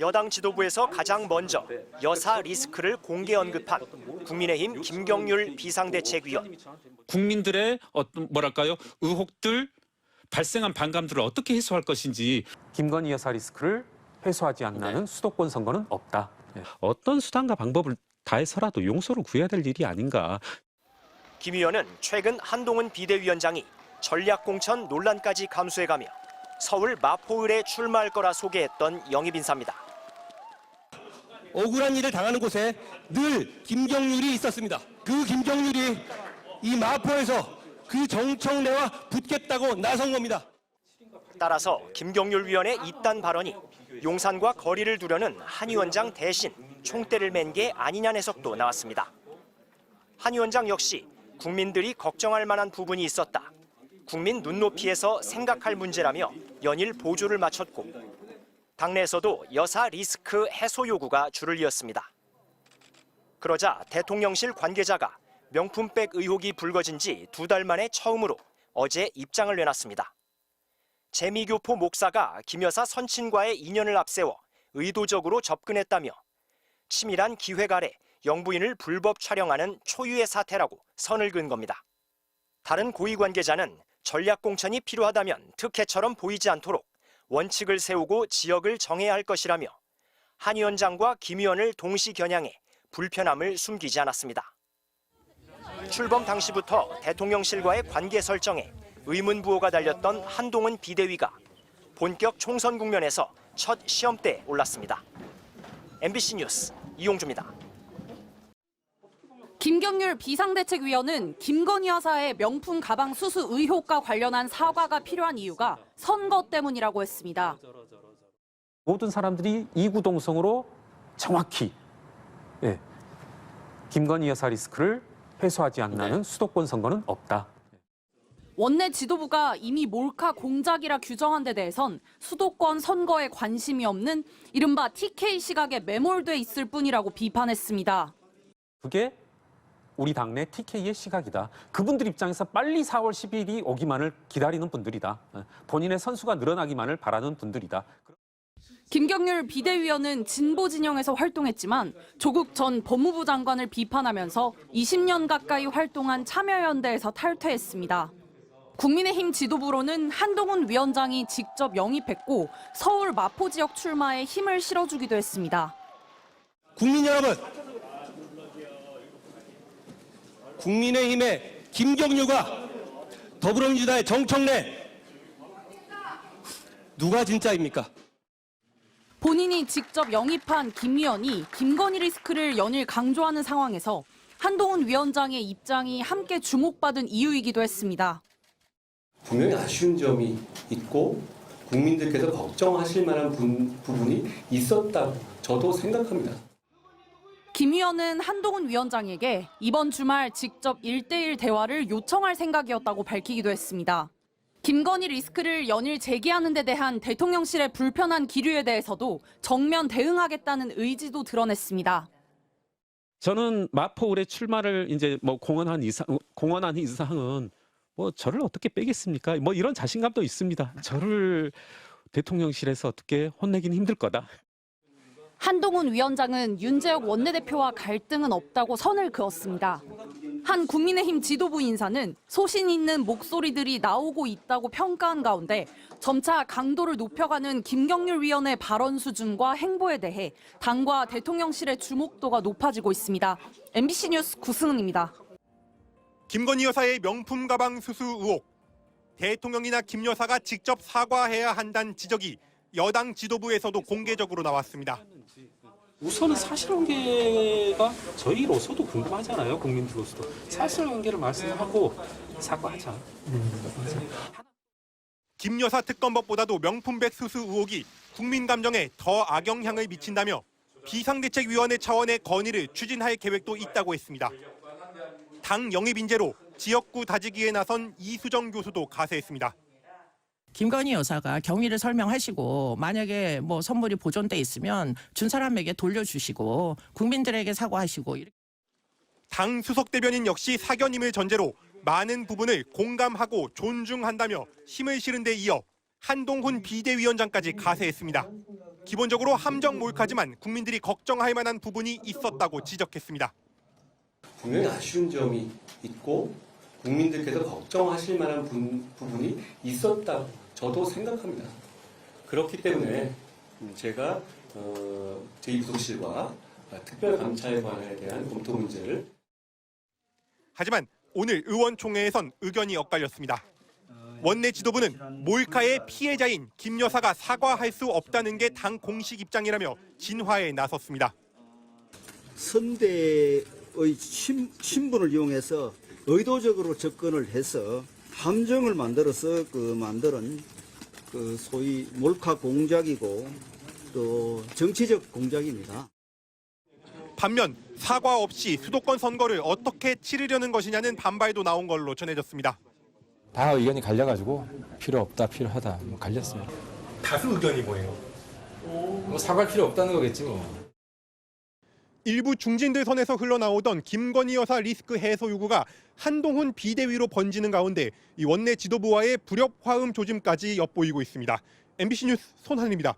여당 지도부에서 가장 먼저 여사 리스크를 공개 언급한 국민의힘 김경률 비상대책위원. 국민들의 어떤 의혹들, 발생한 반감들을 어떻게 해소할 것인지. 김건희 여사 리스크를 해소하지 않는 수도권 선거는 없다. 어떤 수단과 방법을 다해서라도 용서를 구해야 될 일이 아닌가. 김 의원은 최근 한동훈 비대위원장이 전략공천 논란까지 감수해가며 서울 마포을에 출마할 거라 소개했던 영입 인사입니다. 억울한 일을 당하는 곳에 늘 김경률이 있었습니다. 그 김경률이 이 마포에서 그 정청래와 붙겠다고 나선 겁니다. 따라서 김경률 위원의 이딴 발언이 용산과 거리를 두려는 한 위원장 대신 총대를 맨 게 아니냐는 해석도 나왔습니다. 한 위원장 역시 국민들이 걱정할 만한 부분이 있었다. 국민 눈높이에서 생각할 문제라며 연일 보조를 마쳤고 당내에서도 여사 리스크 해소 요구가 줄을 이었습니다. 그러자 대통령실 관계자가 명품백 의혹이 불거진 지 2달 만에 처음으로 어제 입장을 내놨습니다. 재미교포 목사가 김 여사 선친과의 인연을 앞세워 의도적으로 접근했다며 치밀한 기획 아래 영부인을 불법 촬영하는 초유의 사태라고 선을 그은 겁니다. 다른 고위 관계자는 전략 공천이 필요하다면 특혜처럼 보이지 않도록 원칙을 세우고 지역을 정해야 할 것이라며 한 위원장과 김 의원을 동시 겨냥해 불편함을 숨기지 않았습니다. 출범 당시부터 대통령실과의 관계 설정에 의문부호가 달렸던 한동훈 비대위가 본격 총선 국면에서 첫 시험대에 올랐습니다. MBC 뉴스 이용주입니다. 김경률 비상대책위원은 김건희 여사의 명품 가방 수수 의혹과 관련한 사과가 필요한 이유가 선거 때문이라고 했습니다. 모든 사람들이 이구동성으로 정확히 김건희 여사 리스크를 해소하지 않는 수도권 선거는 없다. 원내 지도부가 이미 몰카 공작이라 규정한 데 대해선 수도권 선거에 관심이 없는 이른바 TK 시각에 매몰돼 있을 뿐이라고 비판했습니다. 그게 우리 당내 TK의 시각이다. 그분들 입장에서 빨리 4월 10일이 오기만을 기다리는 분들이다. 본인의 선수가 늘어나기만을 바라는 분들이다. 김경률 비대위원은 진보 진영에서 활동했지만 조국 전 법무부 장관을 비판하면서 20년 가까이 활동한 참여연대에서 탈퇴했습니다. 국민의힘 지도부로는 한동훈 위원장이 직접 영입했고 서울 마포 지역 출마에 힘을 실어주기도 했습니다. 국민 여러분, 국민의힘의 김경률과 더불어민주당의 정청래, 누가 진짜입니까? 본인이 직접 영입한 김 의원이 김건희 리스크를 연일 강조하는 상황에서 한동훈 위원장의 입장이 함께 주목받은 이유이기도 했습니다. 분명히 아쉬운 점이 있고 국민들께서 걱정하실 만한 부분이 있었다고 저도 생각합니다. 김 의원은 한동훈 위원장에게 이번 주말 직접 1대1 대화를 요청할 생각이었다고 밝히기도 했습니다. 김건희 리스크를 연일 제기하는 데 대한 대통령실의 불편한 기류에 대해서도 정면 대응하겠다는 의지도 드러냈습니다. 저는 마포을에 출마를 이제 공언한 이상은 저를 어떻게 빼겠습니까? 이런 자신감도 있습니다. 저를 대통령실에서 어떻게 혼내기는 힘들 거다. 한동훈 위원장은 윤재욱 원내대표와 갈등은 없다고 선을 그었습니다. 한 국민의힘 지도부 인사는 소신 있는 목소리들이 나오고 있다고 평가한 가운데 점차 강도를 높여가는 김경률 위원의 발언 수준과 행보에 대해 당과 대통령실의 주목도가 높아지고 있습니다. MBC 뉴스 구승은입니다. 김건희 여사의 명품 가방 수수 의혹. 대통령이나 김 여사가 직접 사과해야 한다는 지적이 여당 지도부에서도 공개적으로 나왔습니다. 우선은 사실관계가 저희로서도 궁금하잖아요. 국민들로서도. 사실관계를 말씀하고 사과하자. 김 여사 특검법보다도 명품백 수수 의혹이 국민 감정에 더 악영향을 미친다며 비상대책위원회 차원의 건의를 추진할 계획도 있다고 했습니다. 당 영입 인재로 지역구 다지기에 나선 이수정 교수도 가세했습니다. 김건희 여사가 경위를 설명하시고 만약에 선물이 보존돼 있으면 준 사람에게 돌려주시고 국민들에게 사과하시고. 당 수석 대변인 역시 사견임을 전제로 많은 부분을 공감하고 존중한다며 힘을 실은 데 이어 한동훈 비대위원장까지 가세했습니다. 기본적으로 함정 몰카지만 국민들이 걱정할 만한 부분이 있었다고 지적했습니다. 분명히 아쉬운 점이 있고 국민들께서 걱정하실 만한 부분이 있었다고 저도 생각합니다. 그렇기 때문에 제가 제2부속실과 특별감찰관에 대한 검토 문제를 하지만 오늘 의원총회에선 의견이 엇갈렸습니다. 원내 지도부는 몰카의 피해자인 김 여사가 사과할 수 없다는 게 당 공식 입장이라며 진화에 나섰습니다. 선대의 신분을 이용해서 의도적으로 접근을 해서 함정을 만들어서 만드는 소위 몰카 공작이고 또 정치적 공작입니다. 반면 사과 없이 수도권 선거를 어떻게 치르려는 것이냐는 반발도 나온 걸로 전해졌습니다. 다 의견이 갈려가지고 필요 없다, 필요하다 갈렸습니다. 다수 의견이 뭐예요? 사과할 필요 없다는 거겠지 뭐. 일부 중진들 선에서 흘러나오던 김건희 여사 리스크 해소 요구가 한동훈 비대위로 번지는 가운데 이 원내 지도부와의 불협화음 조짐까지 엿보이고 있습니다. MBC 뉴스 손한입니다.